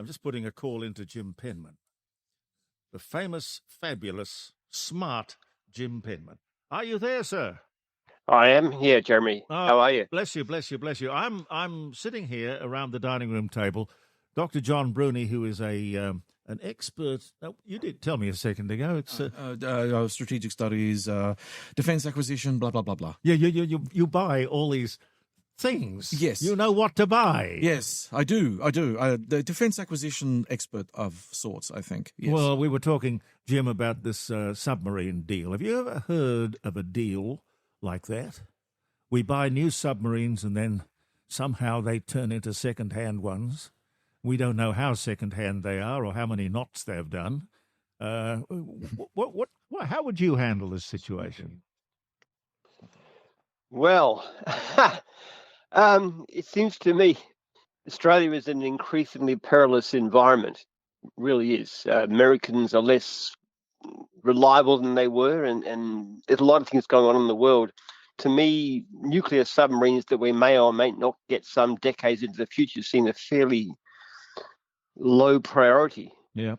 I'm just putting a call into Jim Penman, the famous, fabulous, smart Jim Penman. Are you there, sir? I am here, Jeremy. How are you? Bless you, bless you, bless you. I'm sitting here around the dining room table. Dr. John Bruni, who is an expert. You did tell me a second ago. It's strategic studies, defense acquisition, blah blah blah blah. Yeah, you buy all these things. Yes, you know what to buy. Yes, I do. The defense acquisition expert of sorts, I think. Yes. Well, we were talking, Jim, about this submarine deal. Have you ever heard of a deal like that? We buy new submarines and then somehow they turn into second-hand ones. We don't know how second-hand they are or how many knots they've done. How would you handle this situation? Well, it seems to me Australia is in an increasingly perilous environment. It really is. Americans are less reliable than they were, and there's a lot of things going on in the world. To me, nuclear submarines that we may or may not get some decades into the future seem a fairly low priority. Yeah.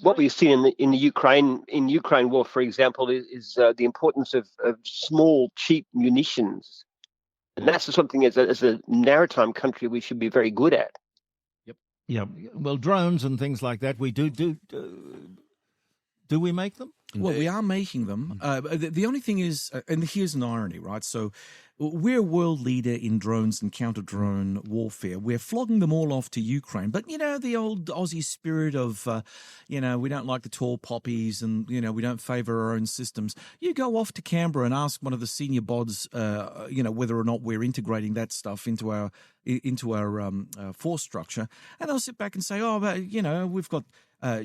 What we've seen in the Ukraine war, for example, is the importance of small, cheap munitions, and that's something as a maritime country we should be very good at. Yep. Yeah. Well, drones and things like that, we do we make them? Well, we are making them. The only thing is, and here's an irony, right? So we're a world leader in drones and counter-drone warfare. We're flogging them all off to Ukraine. But, the old Aussie spirit of, we don't like the tall poppies and, we don't favour our own systems. You go off to Canberra and ask one of the senior bods, whether or not we're integrating that stuff into our force structure. And they'll sit back and say, we've got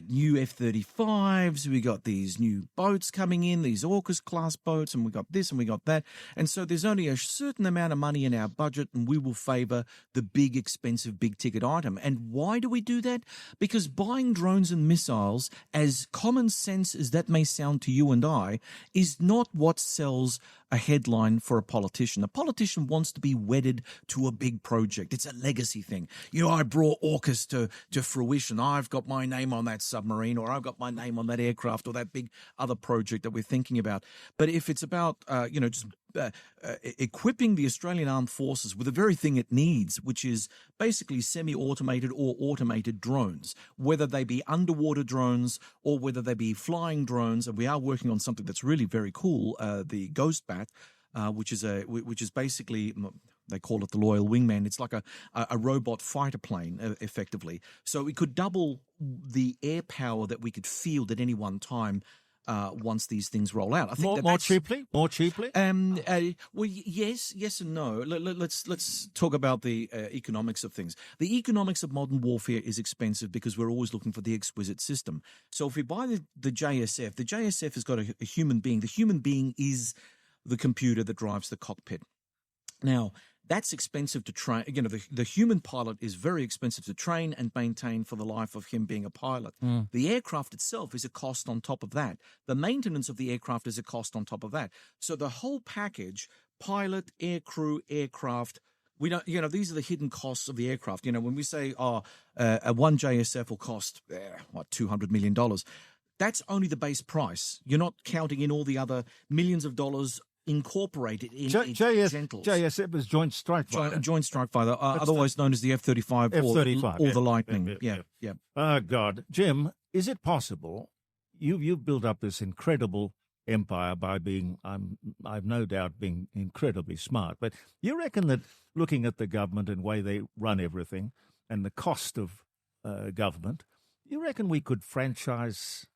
new F-35s, we got these new boats coming in, these AUKUS-class boats, and we got this and we got that. And so there's only a certain amount of money in our budget, and we will favour the big, expensive, big-ticket item. And why do we do that? Because buying drones and missiles, as common sense as that may sound to you and I, is not what sells a headline for a politician. A politician wants to be wedded to a big project. It's a legacy thing. I brought AUKUS to fruition. I've got my name on that submarine, or I've got my name on that aircraft, or that big other project that we're thinking about. But if it's about, equipping the Australian Armed Forces with the very thing it needs, which is basically semi-automated or automated drones, whether they be underwater drones or whether they be flying drones, and we are working on something that's really very cool, the Ghost Bat, which is basically, they call it the Loyal Wingman. It's like a robot fighter plane, effectively. So it could double the air power that we could field at any one time once these things roll out. I think more cheaply. Well, yes and no. Let's talk about the economics of things. The economics of modern warfare is expensive because we're always looking for the exquisite system. So if we buy the JSF, the JSF has got a human being. The human being is the computer that drives the cockpit. Now, that's expensive to train. The human pilot is very expensive to train and maintain for the life of him being a pilot. The aircraft itself is a cost on top of that. The maintenance of the aircraft is a cost on top of that. So the whole package, pilot, air crew, aircraft, we don't, these are the hidden costs of the aircraft. When we say, a one JSF will cost, $200 million, that's only the base price. You're not counting in all the other millions of dollars incorporated in JSF. JSF is Joint Strike Fighter. Joint Strike Fighter, otherwise known as the F-35 or the Lightning. Yeah. Oh, God. Jim, is it possible you've built up this incredible empire by being, I've no doubt, being incredibly smart, but you reckon that looking at the government and the way they run everything and the cost of government, you reckon we could franchise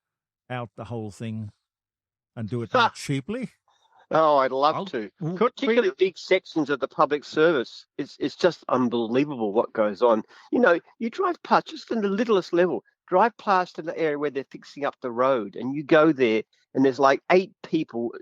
out the whole thing and do it more cheaply? Oh, I'd love to. Particularly big sections of the public service. It's just unbelievable what goes on. You drive past, just in the littlest level, drive past an area where they're fixing up the road, and you go there, and there's like 8 people,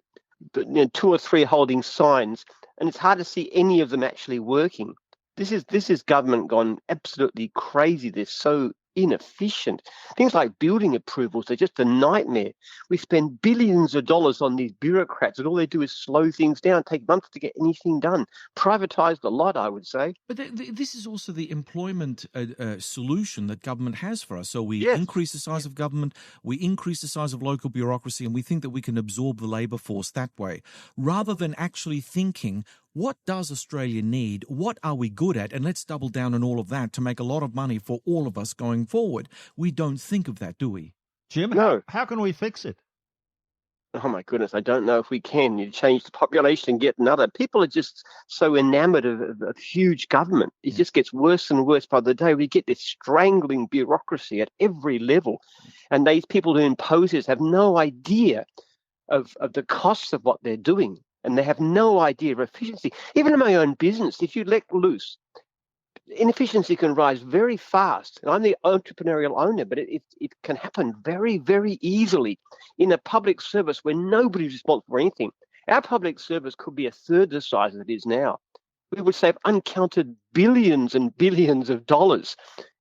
2 or 3 holding signs, and it's hard to see any of them actually working. This is government gone absolutely crazy. They're so inefficient. Things like building approvals are just a nightmare. We spend billions of dollars on these bureaucrats, and all they do is slow things down, take months to get anything done. Privatised a lot, I would say. But this is also the employment solution that government has for us. So we Yes. increase the size of government, we increase the size of local bureaucracy, and we think that we can absorb the labour force that way, rather than actually thinking, what does Australia need? What are we good at? And let's double down on all of that to make a lot of money for all of us going forward. We don't think of that, do we? Jim, No. how can we fix it? Oh my goodness, I don't know if we can. You change the population and get another. People are just so enamored of huge government. It just gets worse and worse by the day. We get this strangling bureaucracy at every level. And these people who impose this have no idea of the costs of what they're doing. And they have no idea of efficiency. Even in my own business, if you let loose, inefficiency can rise very fast. And I'm the entrepreneurial owner, but it can happen very, very easily in a public service where nobody's responsible for anything. Our public service could be a third the size that it is now. We would save uncounted billions and billions of dollars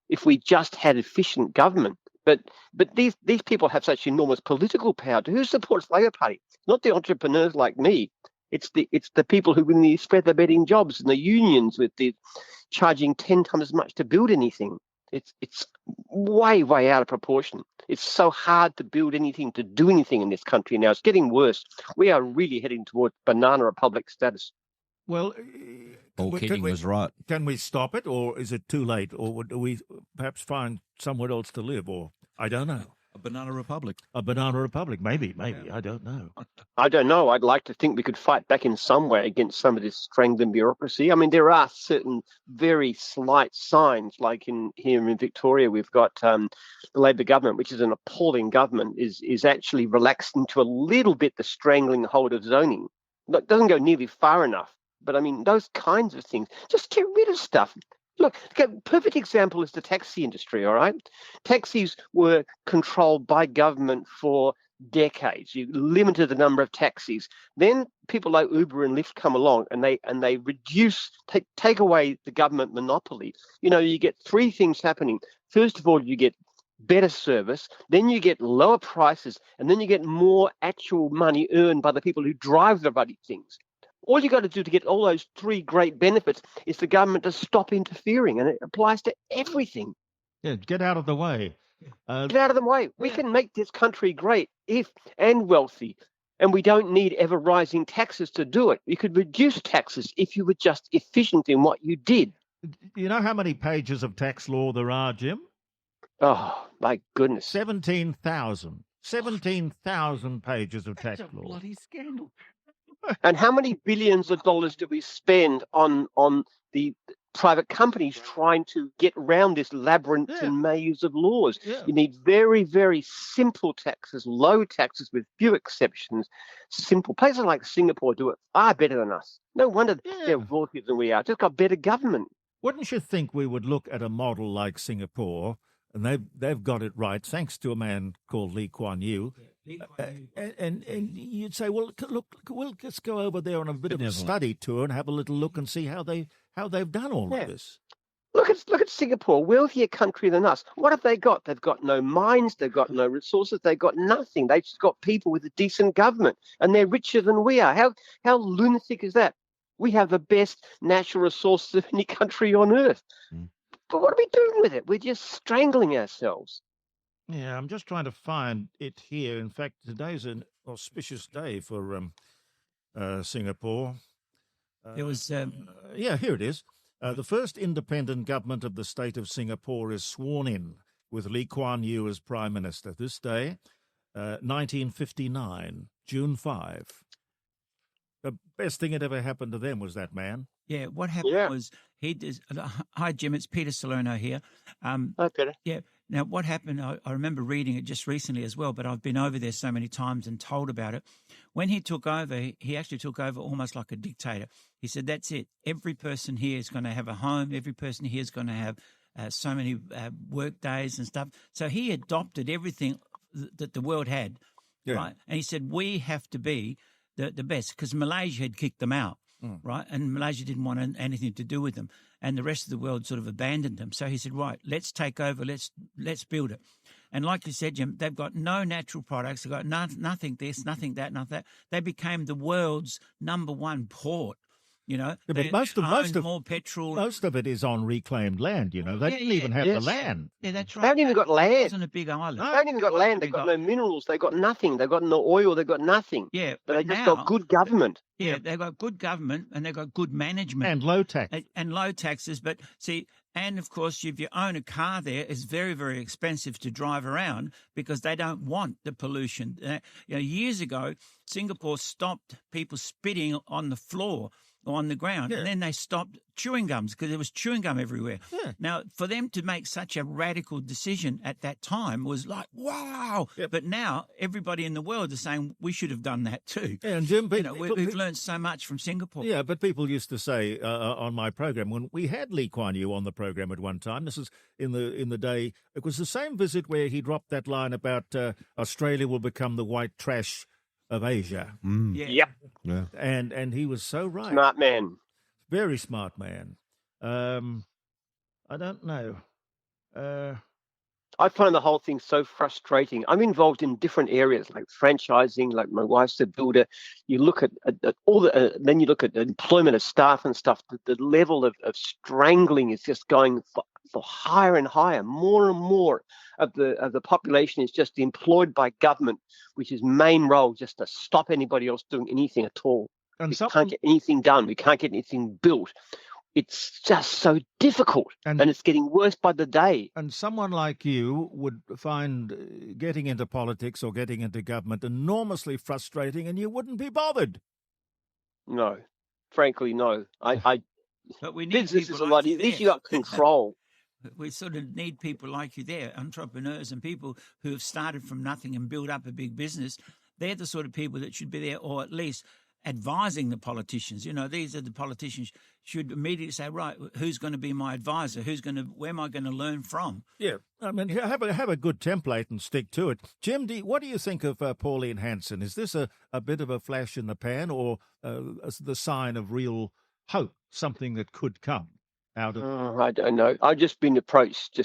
if we just had efficient government. But these people have such enormous political power. Who supports the Labor Party? Not the entrepreneurs like me. It's the people who win these feather bedding jobs and the unions with the charging 10 times as much to build anything. It's way, way out of proportion. It's so hard to build anything, to do anything in this country now. It's getting worse. We are really heading towards banana republic status. Well, Paul Keating was right. Can we stop it, or is it too late? Or do we perhaps find somewhere else to live? Or I don't know. A banana republic. A banana republic, maybe. I don't know. I don't know. I'd like to think we could fight back in some way against some of this strangling bureaucracy. I mean, there are certain very slight signs, like here in Victoria, we've got the Labor government, which is an appalling government, is actually relaxing to a little bit the strangling hold of zoning. It doesn't go nearly far enough. But I mean, those kinds of things, just get rid of stuff. Look, a perfect example is the taxi industry, all right? Taxis were controlled by government for decades. You limited the number of taxis. Then people like Uber and Lyft come along and they reduce, take away the government monopoly. You know, you get three things happening. First of all, you get better service, then you get lower prices, and then you get more actual money earned by the people who drive the bloody things. All you got to do to get all those three great benefits is the government to stop interfering, and it applies to everything. Yeah, get out of the way. Get out of the way. We can make this country great and wealthy, and we don't need ever-rising taxes to do it. You could reduce taxes if you were just efficient in what you did. You know how many pages of tax law there are, Jim? Oh, my goodness. 17,000. 17,000 pages of tax That's a law. bloody scandal. And how many billions of dollars do we spend on the private companies trying to get around this labyrinth and maze of laws? Yeah. You need very, very simple taxes, low taxes with few exceptions. Simple. Places like Singapore do it far better than us. No wonder they're wealthier than we are. Just got better government. Wouldn't you think we would look at a model like Singapore, and they've got it right, thanks to a man called Lee Kuan Yew, and you'd say, well, look, we'll just go over there on a bit of a study tour and have a little look and see how they've done all of this. Look at Singapore, wealthier country than us. What have they got? They've got no mines, they've got no resources, they've got nothing. They've just got people with a decent government, and they're richer than we are. How lunatic is that? We have the best natural resources of any country on earth. But what are we doing with it? We're just strangling ourselves. Yeah, I'm just trying to find it here. In fact, today's an auspicious day for Singapore. It was. Here it is. The first independent government of the state of Singapore is sworn in with Lee Kuan Yew as Prime Minister. This day, 1959, June 5. The best thing that ever happened to them was that man. Yeah, what happened was hi, Jim, it's Peter Salerno here. Hi, Peter. Yeah. Now, what happened, I remember reading it just recently as well, but I've been over there so many times and told about it. When he took over, he actually took over almost like a dictator. He said, that's it. Every person here is going to have a home. Every person here is going to have so many work days and stuff. So he adopted everything that the world had, right? And he said, we have to be the best, because Malaysia had kicked them out. right? And Malaysia didn't want anything to do with them. And the rest of the world sort of abandoned them. So he said, right, let's take over, let's build it. And like you said, Jim, they've got no natural products. They've got nothing this, nothing that, nothing that. They became the world's number one port. You know, Yeah, they but most of more petrol. Most of it is on reclaimed land. You know, they didn't even have the land. Yeah, that's right. They haven't even got It land. wasn't a big island. They haven't even got land. They've got no minerals. They've got nothing. They've got no oil. They've got nothing. Yeah, but they just now, got good government. Yeah, they've got good government and they've got good management and low tax and low taxes. But see, and of course, if you own a car there, it's very, very expensive to drive around because they don't want the pollution. Years ago, Singapore stopped people spitting on the floor or on the ground, and then they stopped chewing gums because there was chewing gum everywhere. Yeah. Now, for them to make such a radical decision at that time was like, wow. Yep. But now everybody in the world is saying we should have done that too. And Jim, we've learned so much from Singapore. Yeah, but people used to say on my program, when we had Lee Kuan Yew on the program at one time, this is in the day, it was the same visit where he dropped that line about Australia will become the white trash of Asia. Yeah. Yep. Yeah. And he was so right. Smart man. Very smart man. I don't know. I find the whole thing so frustrating. I'm involved in different areas like franchising, like my wife's a builder. You look at all the, then you look at the employment of staff and stuff. The level of strangling is just going for higher and higher. More and more of the population is just employed by government, which is main role just to stop anybody else doing anything at all. And we can't get anything done. We can't get anything built. It's just so difficult, and it's getting worse by the day. And someone like you would find getting into politics or getting into government enormously frustrating, and you wouldn't be bothered. No, frankly, no. But we need business people is a like lot. you At least there. you got control. We sort of need people like you there, entrepreneurs and people who have started from nothing and built up a big business. They're the sort of people that should be there, or at least advising the politicians. You know, these are the politicians should immediately say, right, who's going to be my advisor? Where am I going to learn from? Yeah, I mean, have a good template and stick to it. Jim, what do you think of Pauline Hanson? Is this a bit of a flash in the pan, or the sign of real hope, something that could come out of? I don't know. I've just been approached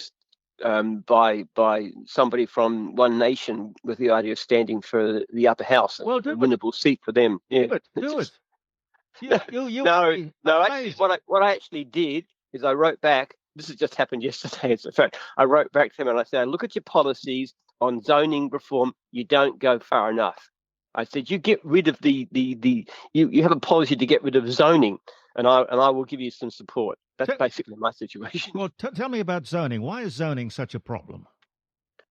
by somebody from One Nation with the idea of standing for the upper house, a winnable seat for them. Yeah, do it. No. Actually, what I actually did is I wrote back. This has just happened yesterday. It's a fact. I wrote back to them and I said, "Look at your policies on zoning reform. You don't go far enough." I said, "You get rid of you have a policy to get rid of zoning, and I will give you some support." That's basically my situation. Well, tell me about zoning. Why is zoning such a problem?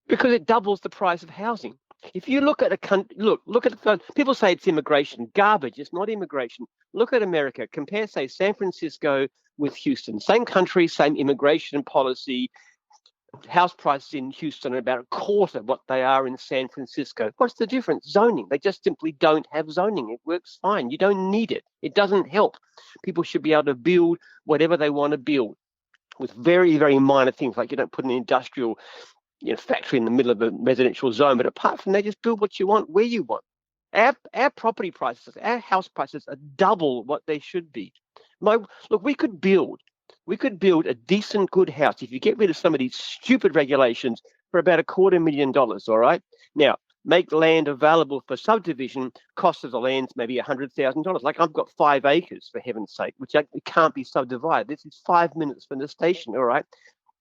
Because it doubles the price of housing. If you look at a country, look at the people say it's immigration. Garbage. It's not immigration. Look at America. Compare, say, San Francisco with Houston. Same country, same immigration policy. House prices in Houston are about a quarter what they are in San Francisco. What's the difference? Zoning. They just simply don't have zoning. It works fine. You don't need it. It doesn't help. People should be able to build whatever they want to build with very, very minor things, like you don't put an industrial factory in the middle of a residential zone. But apart from that, just build what you want, where you want. Our property prices, our house prices are double what they should be. We could build a decent, good house if you get rid of some of these stupid regulations for about $250,000, all right? Now, make land available for subdivision, cost of the land's maybe $100,000. Like I've got 5 acres, for heaven's sake, which can't be subdivided. This is 5 minutes from the station, all right?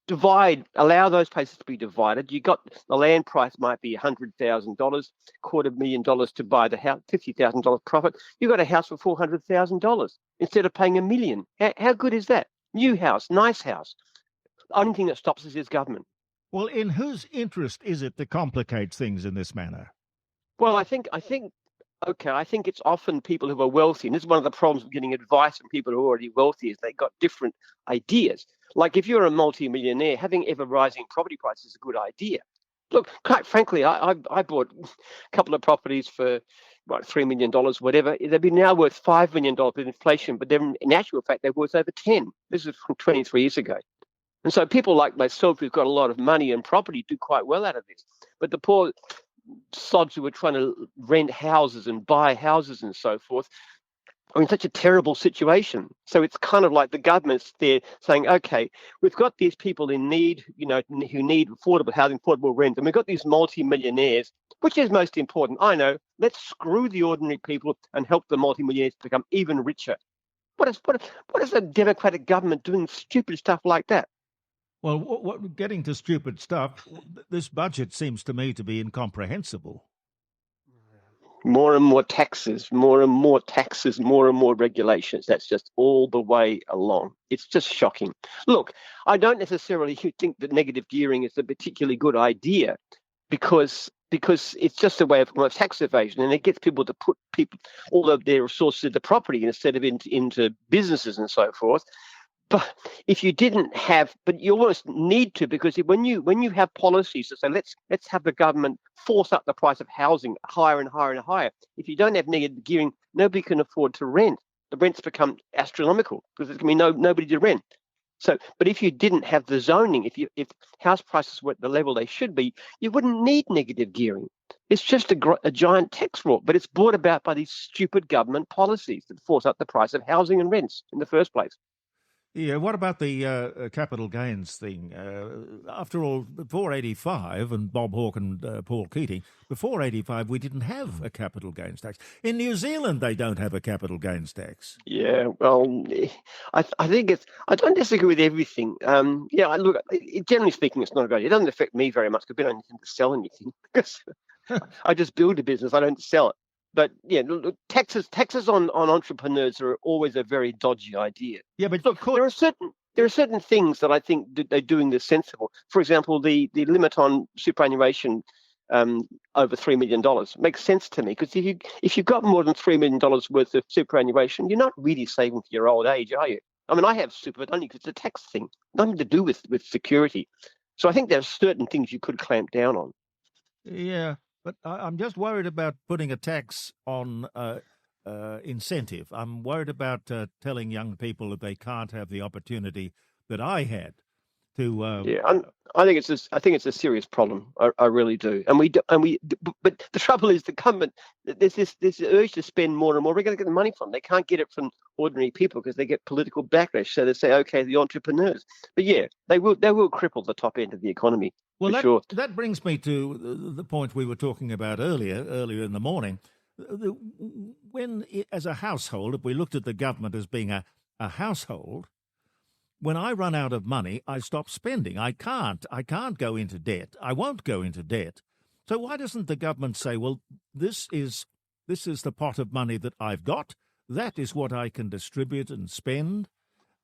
Allow those places to be divided. You got the land price might be $100,000, $250,000 to buy the house, $50,000 profit. You got a house for $400,000 instead of paying $1 million. How good is that? New house, nice house. The only thing that stops us is government. Well, in whose interest is it that complicates things in this manner? Well, I think it's often people who are wealthy, and this is one of the problems with getting advice from people who are already wealthy, is they've got different ideas. Like if you're a multi-millionaire, having ever-rising property prices is a good idea. Look, quite frankly, I bought a couple of properties for $3 million, whatever. They'd be now worth $5 million with inflation, but then in actual fact, they're worth over 10. This is from 23 years ago. And so people like myself who've got a lot of money and property do quite well out of this. But the poor sods who are trying to rent houses and buy houses and so forth, are in such a terrible situation. So it's kind of like the government's there saying, okay, we've got these people in need, who need affordable housing, affordable rent, and we've got these multi-millionaires, which is most important. I know, let's screw the ordinary people and help the multi-millionaires become even richer. What is a democratic government doing stupid stuff like that? Well, getting to stupid stuff, this budget seems to me to be incomprehensible. More and more taxes, more and more taxes, more and more regulations. That's just all the way along. It's just shocking. Look, I don't necessarily think that negative gearing is a particularly good idea because it's just a way of tax evasion, and it gets people to put all of their resources into property instead of into businesses and so forth. But if you didn't have, but you almost need to, because when you have policies that say let's have the government force up the price of housing higher and higher and higher. If you don't have negative gearing, nobody can afford to rent. The rents become astronomical because there's going to be nobody to rent. So, but if you didn't have the zoning, if house prices were at the level they should be, you wouldn't need negative gearing. It's just a giant tax roll, but it's brought about by these stupid government policies that force up the price of housing and rents in the first place. Yeah, what about the capital gains thing? After all, before 85, and Bob Hawke and Paul Keating, before 85, we didn't have a capital gains tax. In New Zealand, they don't have a capital gains tax. Yeah, well, I think I don't disagree with everything. Look, generally speaking, it's not a good idea. It doesn't affect me very much because I don't intend to sell anything because I just build a business. I don't sell it. But yeah, look, taxes on entrepreneurs are always a very dodgy idea. Yeah, but look, there are certain things that I think they're doing this sensible. For example, the limit on superannuation over $3 million makes sense to me, because if you've got more than $3 million worth of superannuation, you're not really saving for your old age, are you? I mean, I have super, but only because it's a tax thing, nothing to do with security. So I think there's certain things you could clamp down on. Yeah. But I'm just worried about putting a tax on incentive. I'm worried about telling young people that they can't have the opportunity that I had to. I think it's a serious problem. I really do. But the trouble is, the government, there's this urge to spend more and more. We're going to get the money from. They can't get it from ordinary people because they get political backlash. So they say, okay, the entrepreneurs. But yeah, they will cripple the top end of the economy. Well, that brings me to the point we were talking about earlier in the morning. When, as a household, if we looked at the government as being a household, when I run out of money, I stop spending. I can't go into debt. I won't go into debt. So why doesn't the government say, well, this is the pot of money that I've got. That is what I can distribute and spend.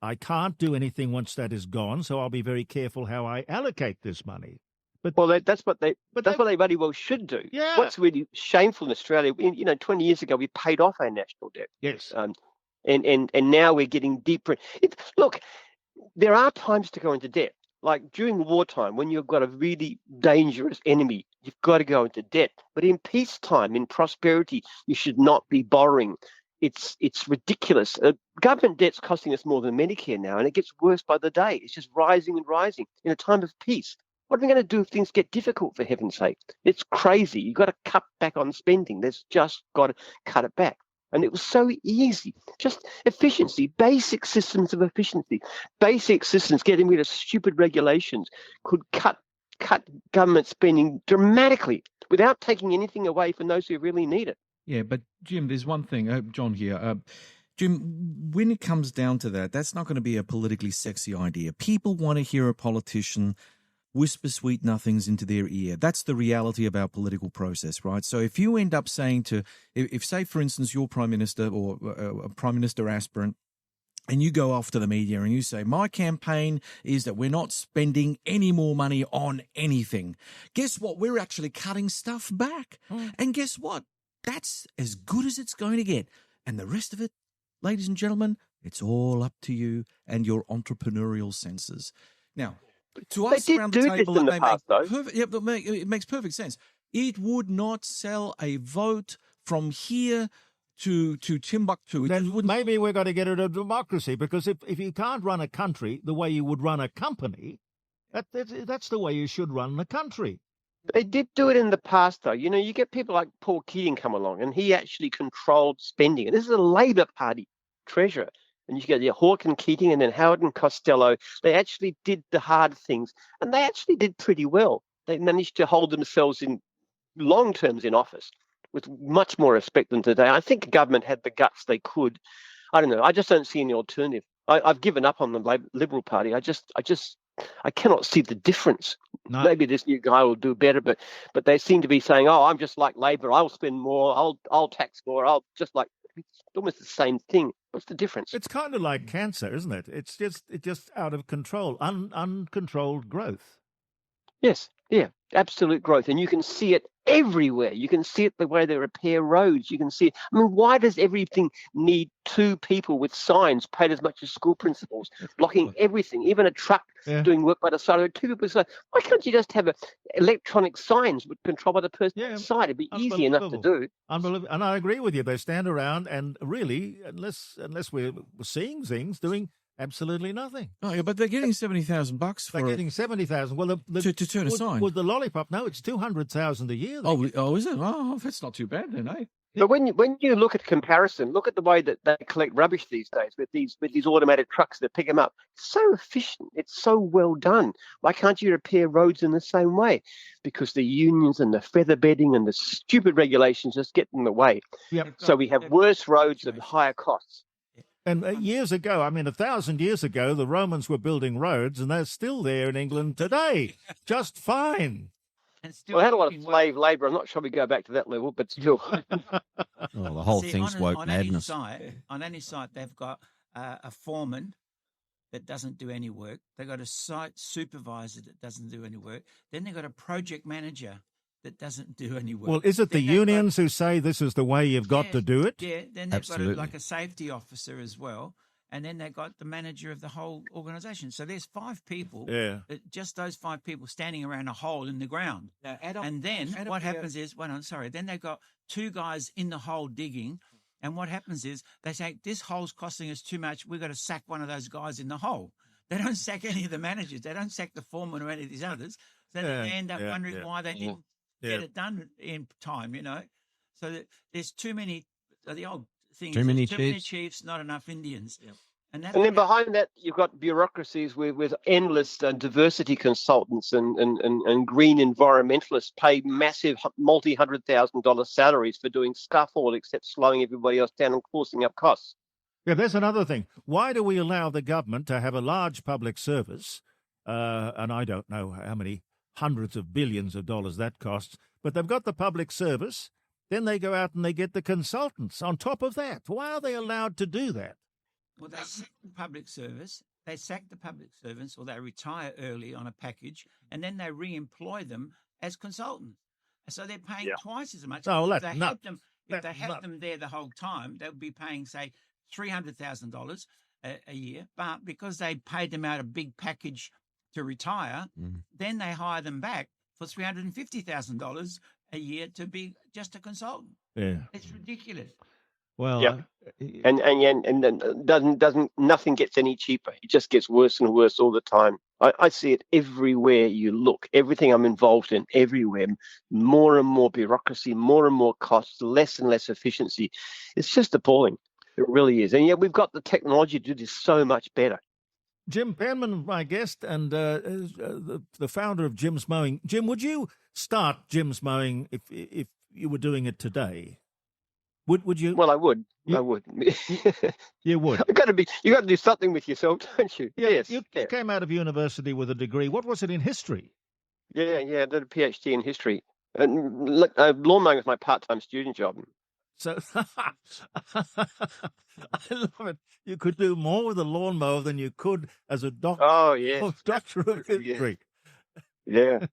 I can't do anything once that is gone, so I'll be very careful how I allocate this money. But that's what they very well should do. Yeah. What's really shameful in Australia, 20 years ago we paid off our national debt. Yes. And now we're getting deeper. Look, there are times to go into debt. Like during wartime, when you've got a really dangerous enemy, you've got to go into debt. But in peacetime, in prosperity, you should not be borrowing. It's ridiculous. Government debt's costing us more than Medicare now, and it gets worse by the day. It's just rising and rising in a time of peace. What are we going to do if things get difficult, for heaven's sake? It's crazy. You've got to cut back on spending. There's just got to cut it back. And it was so easy. Just efficiency, basic systems of efficiency, basic systems, getting rid of stupid regulations could cut government spending dramatically without taking anything away from those who really need it. Yeah, but Jim, there's one thing, John here. Jim, when it comes down to that, that's not going to be a politically sexy idea. People want to hear a politician whisper sweet nothings into their ear. That's the reality of our political process, right? So if you end up saying if say, for instance, you're Prime Minister or a Prime Minister aspirant, and you go off to the media and you say, my campaign is that we're not spending any more money on anything. Guess what? We're actually cutting stuff back. And guess what? That's as good as it's going to get. And the rest of it, ladies and gentlemen, it's all up to you and your entrepreneurial senses. Now, to us around the table, it makes perfect sense. It would not sell a vote from here to Timbuktu. Then maybe we're going to get rid of democracy, because if you can't run a country the way you would run a company, that's the way you should run the country. They did do it in the past, though. You know, you get people like Paul Keating come along, and he actually controlled spending. And this is a Labor Party treasurer. And you get Hawke and Keating, and then Howard and Costello. They actually did the hard things, and they actually did pretty well. They managed to hold themselves in long terms in office with much more respect than today. I think the government had the guts they could. I don't know. I just don't see any alternative. I've given up on the Liberal Party. I cannot see the difference. No. Maybe this new guy will do better, but they seem to be saying, "Oh, I'm just like Labor. I'll spend more. I'll tax more. I'll just like." It's almost the same thing. What's the difference? It's kind of like cancer, isn't it? It's just out of control, uncontrolled growth. Yes, yeah, absolute growth. And you can see it everywhere. You can see it the way they repair roads. You can see it. I mean, why does everything need two people with signs paid as much as school principals, blocking everything, even a truck doing work by the side of it? Two people with signs. Why can't you just have electronic signs controlled by the person side? It'd be easy enough to do. Unbelievable. And I agree with you. They stand around and really, unless we're seeing things, doing absolutely nothing. Oh, yeah, but they're getting $70,000 for They're getting 70,000. Well, to turn a sign. With the lollipop, no, it's 200,000 a year. Oh, is it? Oh, that's not too bad then, eh? But when you look at comparison, look at the way that they collect rubbish these days with these automated trucks that pick them up. It's so efficient. It's so well done. Why can't you repair roads in the same way? Because the unions and the feather bedding and the stupid regulations just get in the way. Yep. So we have worse roads at higher costs. And years ago, 1,000 years ago, the Romans were building roads, and they're still there in England today, just fine. And still Well, I had a lot of slave labour. I'm not sure we go back to that level, but still. Oh, the whole thing's woke madness. On any site, they've got a foreman that doesn't do any work. They've got a site supervisor that doesn't do any work. Then they've got a project manager that doesn't do any work. Well, is it the unions who say this is the way you've got to do it? Yeah, then they've got like a safety officer as well. And then they've got the manager of the whole organisation. So there's 5 people, just those 5 people standing around a hole in the ground. And then what happens is, then they've got 2 guys in the hole digging. And what happens is they say, this hole's costing us too much. We've got to sack one of those guys in the hole. They don't sack any of the managers. They don't sack the foreman or any of these others. So they end up wondering why they didn't get it done in time, you know. So there's too many, the old thing too many chiefs, not enough Indians. Yep. And then behind that, you've got bureaucracies with endless diversity consultants and green environmentalists pay massive multi-$100,000 salaries for doing stuff all except slowing everybody else down and forcing up costs. Yeah, there's another thing. Why do we allow the government to have a large public service, and I don't know how many hundreds of billions of dollars that costs, but they've got the public service, then they go out and they get the consultants on top of that. Why are they allowed to do that? Well, they sack the public service, or they retire early on a package, and then they re-employ them as consultants. So they're paying twice as much. Oh, if they had them there the whole time, they would be paying, say, $300,000 a year. But because they paid them out a big package to retire, then they hire them back for $350,000 a year to be just a consultant. Yeah, it's ridiculous. Well, and nothing gets any cheaper. It just gets worse and worse all the time. I see it everywhere you look. Everything I'm involved in, everywhere, more and more bureaucracy, more and more costs, less and less efficiency. It's just appalling. It really is. And yet we've got the technology to do this so much better. Jim Penman, my guest, and the founder of Jim's Mowing. Jim, would you start Jim's Mowing if you were doing it today? Would you? Well, I would. I would. You would. You got to do something with yourself, don't you? Yeah, yes. You came out of university with a degree. What was it in history? Yeah. I did a PhD in history. And lawn mowing was my part-time student job. So I love it. You could do more with a lawnmower than you could as a doctor. Oh, yeah. Doctor of history. Yeah.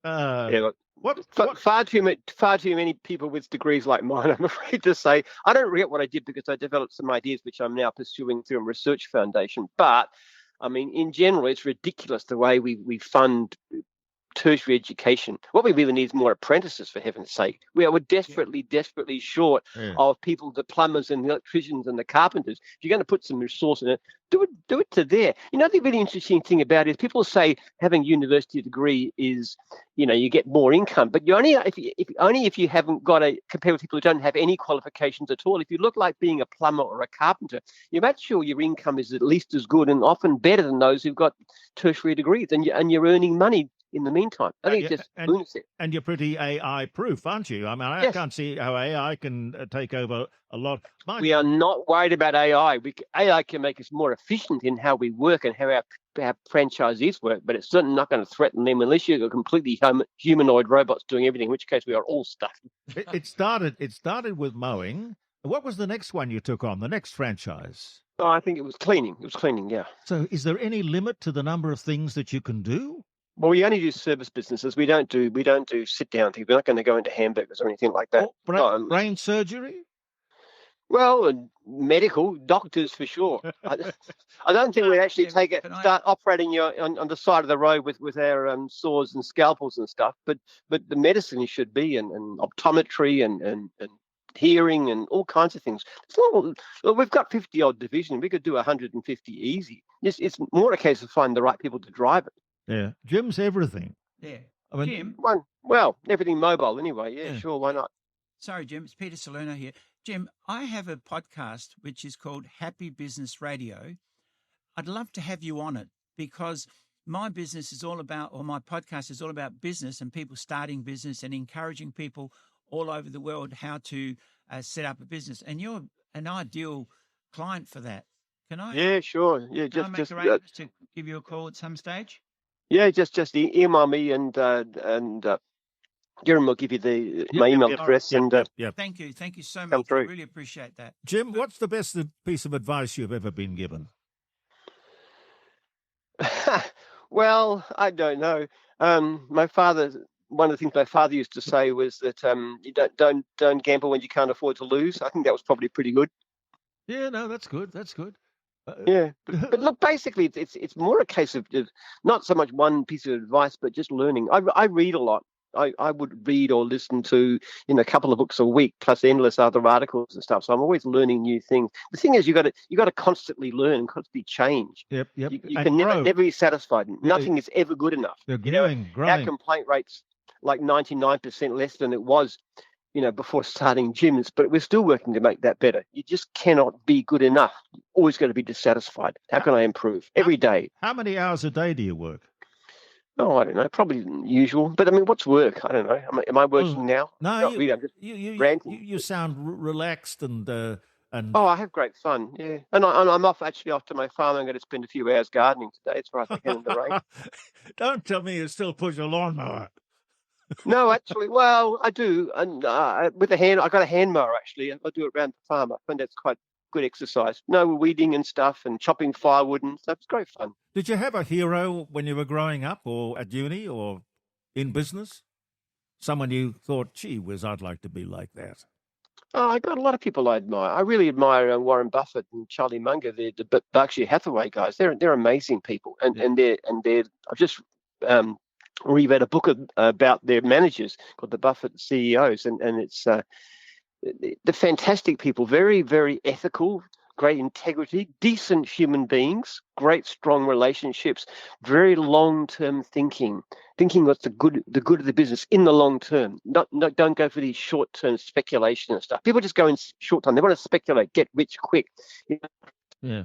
Far too many people with degrees like mine, I'm afraid to say. I don't regret what I did because I developed some ideas which I'm now pursuing through a research foundation. But, I mean, in general, it's ridiculous the way we fund tertiary education. What we really need is more apprentices, for heaven's sake. We're desperately short of people, the plumbers and the electricians and the carpenters. If you're going to put some resource in it, do it to there. The really interesting thing about it is people say having a university degree is, you get more income, but you only if you haven't got compared with people who don't have any qualifications at all. If you look like being a plumber or a carpenter, you make sure your income is at least as good and often better than those who've got tertiary degrees, and you're earning money in the meantime. I think it's just lunacy. And you're pretty AI proof, aren't you? I mean, I can't see how AI can take over a lot. We are not worried about AI. AI can make us more efficient in how we work and how our franchisees work, but it's certainly not going to threaten them unless you've got completely humanoid robots doing everything, in which case we are all stuffed. It started with mowing. What was the next one you took on, the next franchise? Oh, I think it was cleaning. It was cleaning, yeah. So is there any limit to the number of things that you can do? Well, we only do service businesses. We don't do sit down things. We're not going to go into hamburgers or anything like that. Brain surgery? Well, medical doctors for sure. I don't think we'd actually start operating on the side of the road with our saws and scalpels and stuff. But the medicine should be and optometry and hearing and all kinds of things. We've got 50 odd division. We could do 150 easy. It's more a case of finding the right people to drive it. Yeah, Jim's everything. Yeah, I mean, Jim. Everything mobile anyway. Yeah, sure, why not? Sorry, Jim. It's Peter Salerno here. Jim, I have a podcast which is called Happy Business Radio. I'd love to have you on it because my business is all about, or my podcast is all about business and people starting business and encouraging people all over the world how to set up a business. And you're an ideal client for that. Can I? Yeah, sure. Yeah, Can I make arrangements to give you a call at some stage? Yeah, just email me and Jeremy will give you my email address. Thank you so much. I really appreciate that. Jim, what's the best piece of advice you've ever been given? Well, I don't know. One of the things my father used to say was that you don't gamble when you can't afford to lose. I think that was probably pretty good. Yeah, no, that's good. That's good. Yeah, but look, basically, it's more a case of not so much one piece of advice, but just learning. I read a lot. I would read or listen to a couple of books a week, plus endless other articles and stuff. So I'm always learning new things. The thing is, you got to constantly learn and constantly change. Yep. You can never be satisfied. Nothing is ever good enough. They're growing. Our complaint rate's like 99% less than it was, before starting gyms, but we're still working to make that better. You just cannot be good enough. You're always going to be dissatisfied. How can I improve? Every day. How many hours a day do you work? Oh, I don't know. Probably usual. But I mean, what's work? I don't know. Am I working now? No, really, I'm just ranting. You sound relaxed and. Oh, I have great fun. Yeah, and I'm off to my farm. I'm going to spend a few hours gardening today. It's right in the rain. Don't tell me you still push a lawnmower. No, actually, well, I do, and with a hand, I got a hand mower actually. I do it around the farm. I find that's quite good exercise. No weeding and stuff, and chopping firewood and stuff. It's great fun. Did you have a hero when you were growing up, or at uni, or in business? Someone you thought, gee whiz, I'd like to be like that. Oh, I got a lot of people I admire. I really admire Warren Buffett and Charlie Munger, the Berkshire Hathaway guys. They're amazing people, and they're I've just reread a book about their managers called the Buffett CEOs, and it's the fantastic people, very, very ethical, great integrity, decent human beings, great strong relationships, very long-term thinking what's the good of the business in the long term. Don't go for these short-term speculation and stuff. People just go in short term. They want to speculate, get rich quick. Yeah.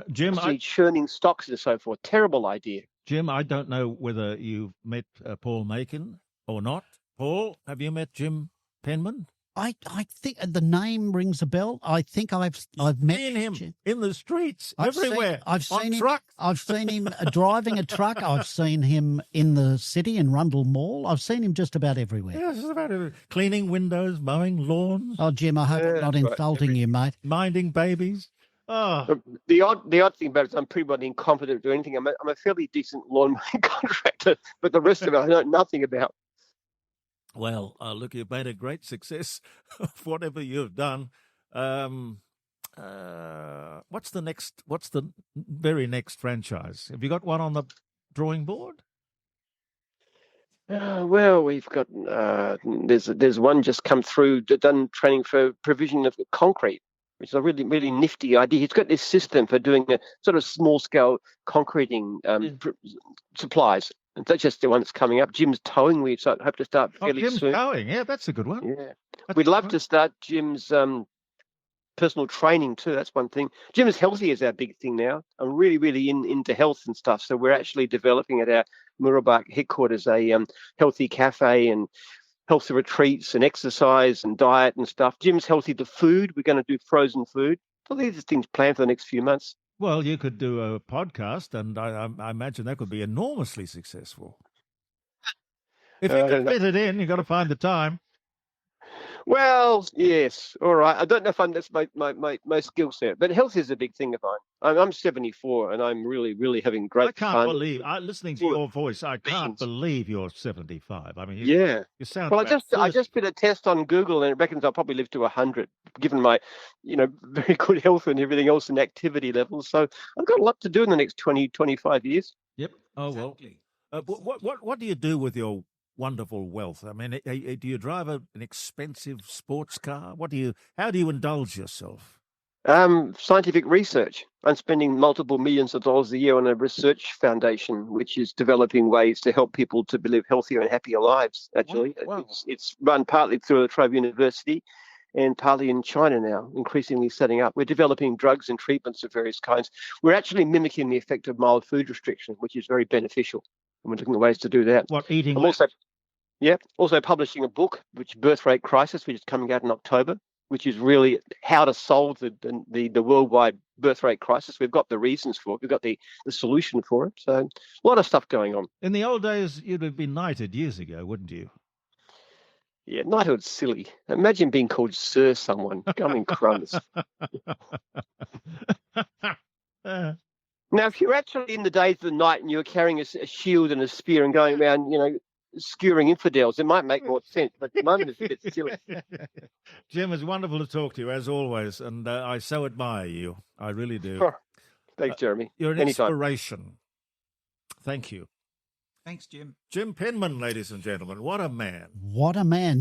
Jim, churning stocks and so forth. Terrible idea. Jim, I don't know whether you've met Paul Macon or not. Paul, have you met Jim Penman? I think the name rings a bell. I think I've met him in the streets everywhere. I've seen him. Trucks. I've seen him driving a truck. I've seen him in the city in Rundle Mall. I've seen him just about everywhere. Yeah, just about everywhere. Cleaning windows, mowing lawns. Oh, Jim, I hope I'm not insulting you, mate. Minding babies. Oh. The odd thing about it is I'm pretty much incompetent to do anything. I'm a fairly decent lawn mowing contractor, but the rest of it I know nothing about. Well, look, you've made a great success of whatever you've done. What's the very next franchise? Have you got one on the drawing board? Well, we've got there's one just come through, done training for provision of concrete, which is a really really nifty idea. He's got this system for doing a sort of small scale concreting supplies. And that's just the one that's coming up. Jim's towing. We hope to start fairly Jim's soon. towing. Yeah, that's a good one. Yeah, we'd love to start Jim's personal training too. That's one thing. Jim's Healthy is our big thing now. I'm really, really into health and stuff. So we're actually developing at our Murrabak headquarters a healthy cafe and healthy retreats and exercise and diet and stuff. Jim's Healthy, the food. We're going to do frozen food. So these are things planned for the next few months. Well, you could do a podcast, and I imagine that could be enormously successful. If you can fit it in, you've got to find the time. Well, yes, all right. I don't know if that's my skill set, but health is a big thing of mine. I'm 74, and I'm really, really having great fun. I can't believe, listening to your voice, I can't believe you're 75. I mean, you sound. Well, I just did a test on Google, and it reckons I'll probably live to 100, given my, very good health and everything else and activity levels. So I've got a lot to do in the next 20, 25 years. Yep. Oh, exactly. Well. What do you do with your wonderful wealth? I mean, do you drive an expensive sports car? How do you indulge yourself? Scientific research. I'm spending multiple millions of dollars a year on a research foundation, which is developing ways to help people to live healthier and happier lives, actually. Wow. It's run partly through La Trobe University and partly in China now, increasingly setting up. We're developing drugs and treatments of various kinds. We're actually mimicking the effect of mild food restriction, which is very beneficial. And we're looking at ways to do that. What, eating? Also publishing a book, Birth Rate Crisis, which is coming out in October, which is really how to solve the worldwide birth rate crisis. We've got the reasons for it. We've got the solution for it. So a lot of stuff going on. In the old days, you'd have been knighted years ago, wouldn't you? Yeah, knighthood's silly. Imagine being called Sir someone. Going crumbs. Now, if you're actually in the days of the knight and you're carrying a shield and a spear and going around, skewering infidels, it might make more sense, but at the moment it's a bit silly. Jim, it's wonderful to talk to you, as always, and I so admire you. I really do. Oh, thanks, Jeremy. You're an inspiration. Thank you. Thanks, Jim. Jim Penman, ladies and gentlemen. What a man. What a man.